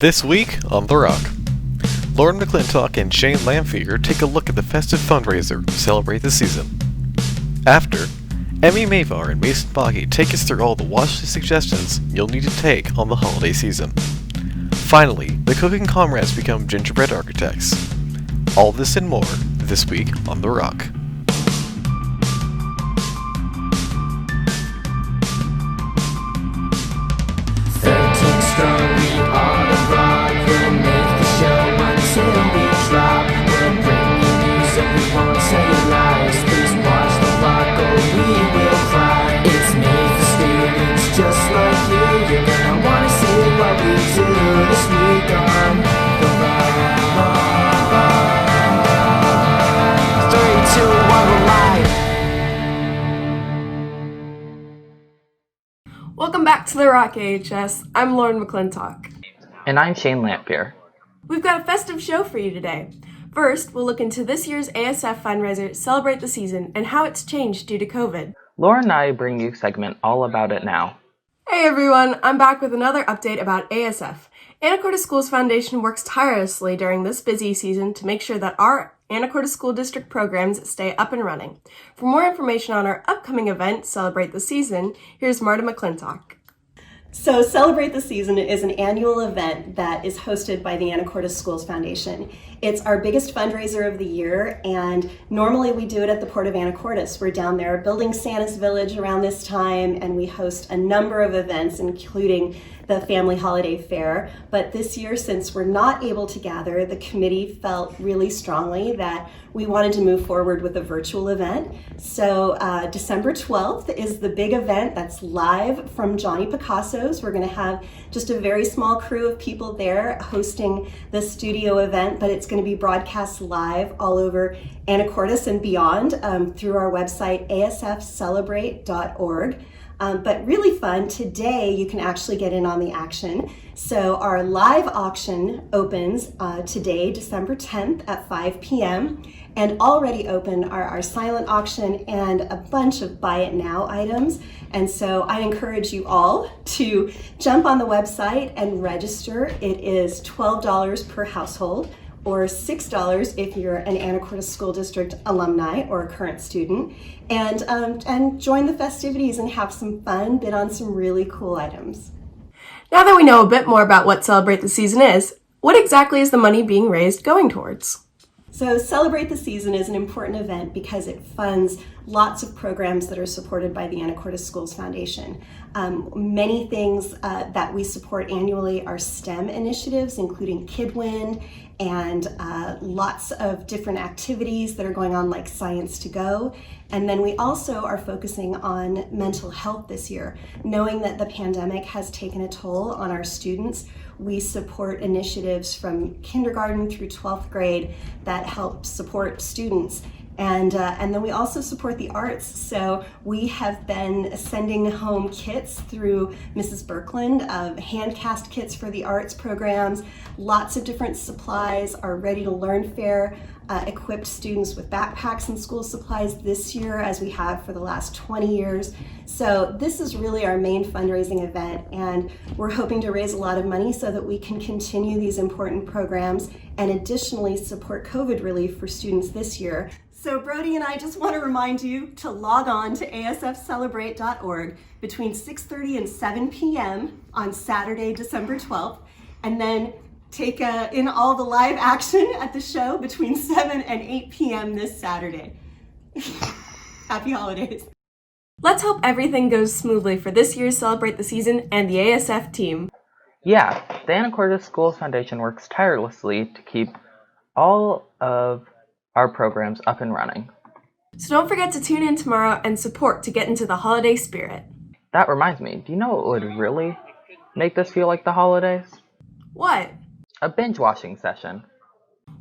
This week on The Rock, Lauren McClintock and Shane Lamphere take a look at the festive fundraiser to celebrate the season. After, Emmy Mavar and Mason Boggy take us through all the watch list suggestions you'll need to take on the holiday season. Finally, the cooking comrades become gingerbread architects. All this and more this week on The Rock. Welcome back to The Rock AHS. I'm Lauren McClintock. And I'm Shane Lamphere. We've got a festive show for you today. First, we'll look into this year's ASF fundraiser, Celebrate the Season, and how it's changed due to COVID. Lauren and I bring you a segment all about it now. Hey everyone, I'm back with another update about ASF. Anacortes Schools Foundation works tirelessly during this busy season to make sure that our Anacortes School District programs stay up and running. For more information on our upcoming event, Celebrate the Season, here's Marta McClintock. So Celebrate the Season is an annual event that is hosted by the Anacortes Schools Foundation. It's our biggest fundraiser of the year, and normally we do it at the Port of Anacortes. We're down there building Santa's Village around this time, and we host a number of events, including the Family Holiday Fair. But this year, since we're not able to gather, the committee felt really strongly that we wanted to move forward with a virtual event. So December 12th is the big event that's live from Johnny Picasso's. We're going to have just a very small crew of people there hosting the studio event, but it's going to be broadcast live all over Anacortes and beyond through our website, asfcelebrate.org. But really fun, today you can actually get in on the action. So our live auction opens today, December 10th at 5 p.m. And already open are our silent auction and a bunch of buy it now items. And so I encourage you all to jump on the website and register. It is $12 per household, or $6 if you're an Anacortes School District alumni or a current student, and join the festivities and have some fun, bid on some really cool items. Now that we know a bit more about what Celebrate the Season is, what exactly is the money being raised going towards? So Celebrate the Season is an important event because it funds lots of programs that are supported by the Anacortes Schools Foundation. Many things that we support annually are STEM initiatives, including KidWin, and lots of different activities that are going on, like Science to Go. And then we also are focusing on mental health this year. Knowing that the pandemic has taken a toll on our students, we support initiatives from kindergarten through 12th grade that help support students. And then we also support the arts. So we have been sending home kits through Mrs. Birkland of hand-cast kits for the arts programs. Lots of different supplies. Our Ready to Learn Fair equipped students with backpacks and school supplies this year, as we have for the last 20 years. So this is really our main fundraising event, and we're hoping to raise a lot of money so that we can continue these important programs and additionally support COVID relief for students this year. So Brody and I just want to remind you to log on to asfcelebrate.org between 6:30 and 7 p.m. on Saturday, December 12th, and then take in all the live action at the show between 7 and 8 p.m. this Saturday. Happy holidays. Let's hope everything goes smoothly for this year's Celebrate the Season and the ASF team. Yeah, the Anacortes Schools Foundation works tirelessly to keep all of our programs up and running. So don't forget to tune in tomorrow and support to get into the holiday spirit. That reminds me, do you know what would really make this feel like the holidays? What? A binge-watching session.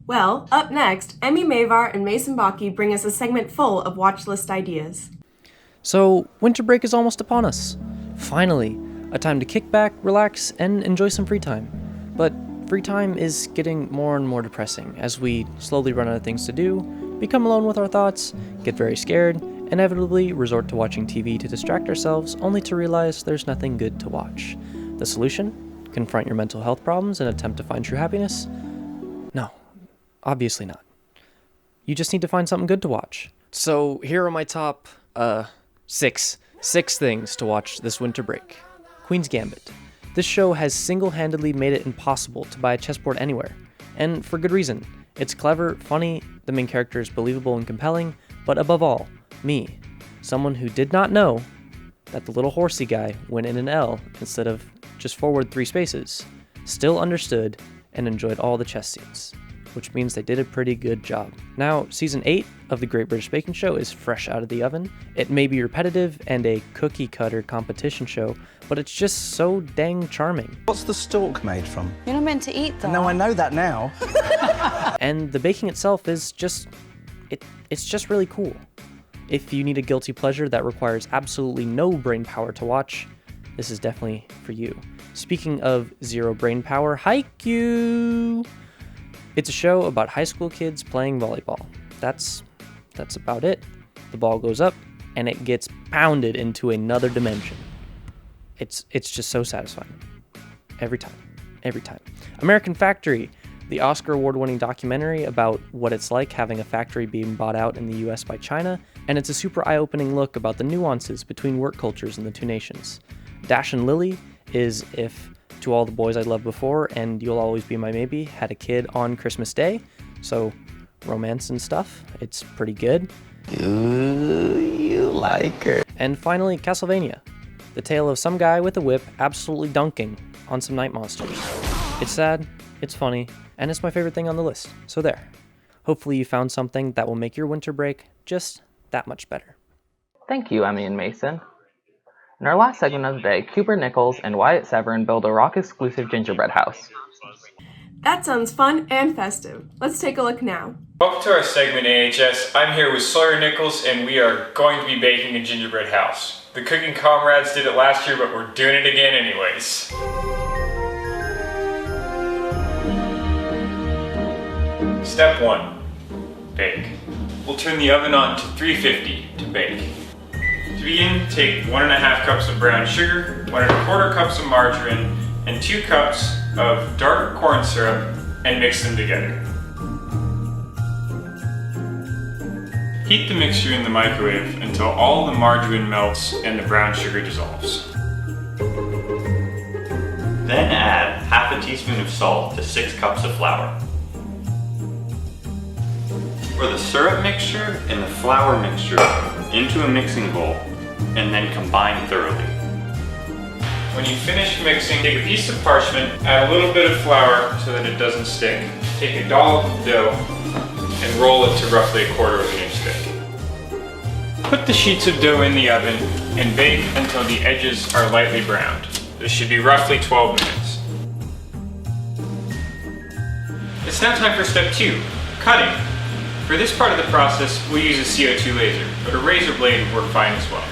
Well, up next, Emmy Mavar and Mason Boggy bring us a segment full of watch list ideas. So, winter break is almost upon us. Finally, a time to kick back, relax, and enjoy some free time. But free time is getting more and more depressing as we slowly run out of things to do, become alone with our thoughts, get very scared, inevitably resort to watching TV to distract ourselves only to realize there's nothing good to watch. The solution? confront your mental health problems and attempt to find true happiness? No, obviously not. You just need to find something good to watch. So here are my top, six things to watch this winter break. Queen's Gambit. This show has single-handedly made it impossible to buy a chessboard anywhere, and for good reason. It's clever, funny, the main character is believable and compelling, but above all, me, someone who did not know that the little horsey guy went in an L instead of just forward 3 spaces, still understood and enjoyed all the chess scenes, which means they did a pretty good job. Now, Season 8 of the Great British Baking Show is fresh out of the oven. It may be repetitive and a cookie-cutter competition show, but it's just so dang charming. What's the stalk made from? You're not meant to eat that. No, I know that now. And the baking itself is just, it's just really cool. If you need a guilty pleasure that requires absolutely no brain power to watch, this is definitely for you. Speaking of zero brain power, Haikyuu! It's a show about high school kids playing volleyball. That's about it. The ball goes up, and it gets pounded into another dimension. It's just so satisfying. Every time. American Factory, the Oscar award-winning documentary about what it's like having a factory being bought out in the US by China, and it's a super eye-opening look about the nuances between work cultures in the two nations. Dash and Lily is if To All the Boys I Loved Before and You'll Always Be My Maybe had a kid on Christmas Day, so romance and stuff, it's pretty good. Ooh, you like her. And finally, Castlevania, the tale of some guy with a whip absolutely dunking on some night monsters. It's sad, it's funny, and it's my favorite thing on the list, so there. Hopefully you found something that will make your winter break just that much better. Thank you, Emmy and Mason. In our last segment of the day, Cooper Nichols and Wyatt Severin build a rock-exclusive gingerbread house. That sounds fun and festive. Let's take a look now. Welcome to our segment AHS. I'm here with Sawyer Nichols and we are going to be baking a gingerbread house. The cooking comrades did it last year, but we're doing it again anyways. Step 1. Bake. We'll turn the oven on to 350 to bake. To begin, take 1.5 cups of brown sugar, 1.25 cups of margarine, and 2 cups of dark corn syrup and mix them together. Heat the mixture in the microwave until all the margarine melts and the brown sugar dissolves. Then add half a teaspoon of salt to 6 cups of flour. Pour the syrup mixture and the flour mixture into a mixing bowl and then combine thoroughly. When you finish mixing, take a piece of parchment, add a little bit of flour so that it doesn't stick. Take a dollop of dough and roll it to roughly 1/4 inch thick. Put the sheets of dough in the oven and bake until the edges are lightly browned. This should be roughly 12 minutes. It's now time for step 2, cutting. For this part of the process, we'll use a CO2 laser, but a razor blade would work fine as well.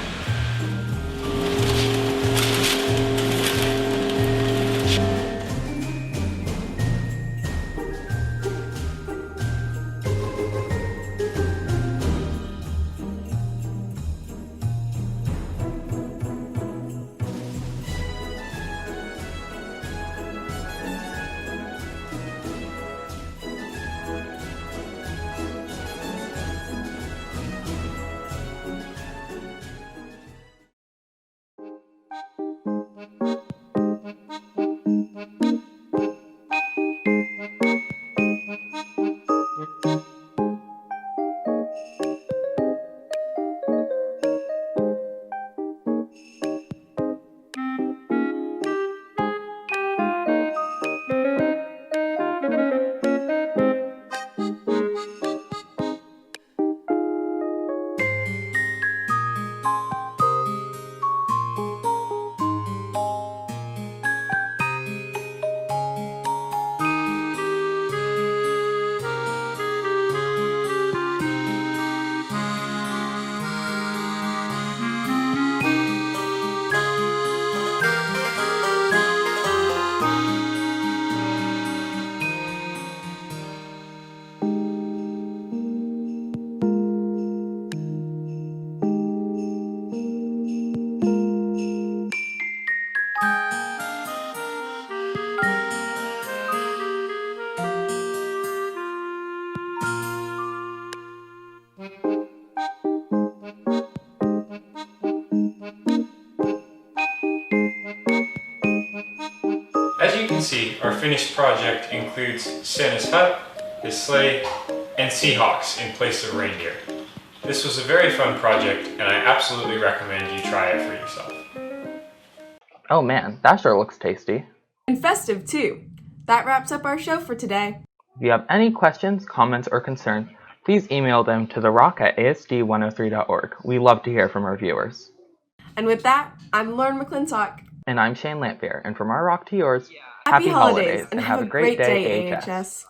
see, our finished project includes Santa's hut, his sleigh, and Seahawks in place of reindeer. This was a very fun project, and I absolutely recommend you try it for yourself. Oh man, that sure looks tasty. And festive too. That wraps up our show for today. If you have any questions, comments, or concerns, please email them to therock@asd103.org. We love to hear from our viewers. And with that, I'm Lauren McClintock. And I'm Shane Lamphere, and from our rock to yours, Happy holidays and have a great day, AHS.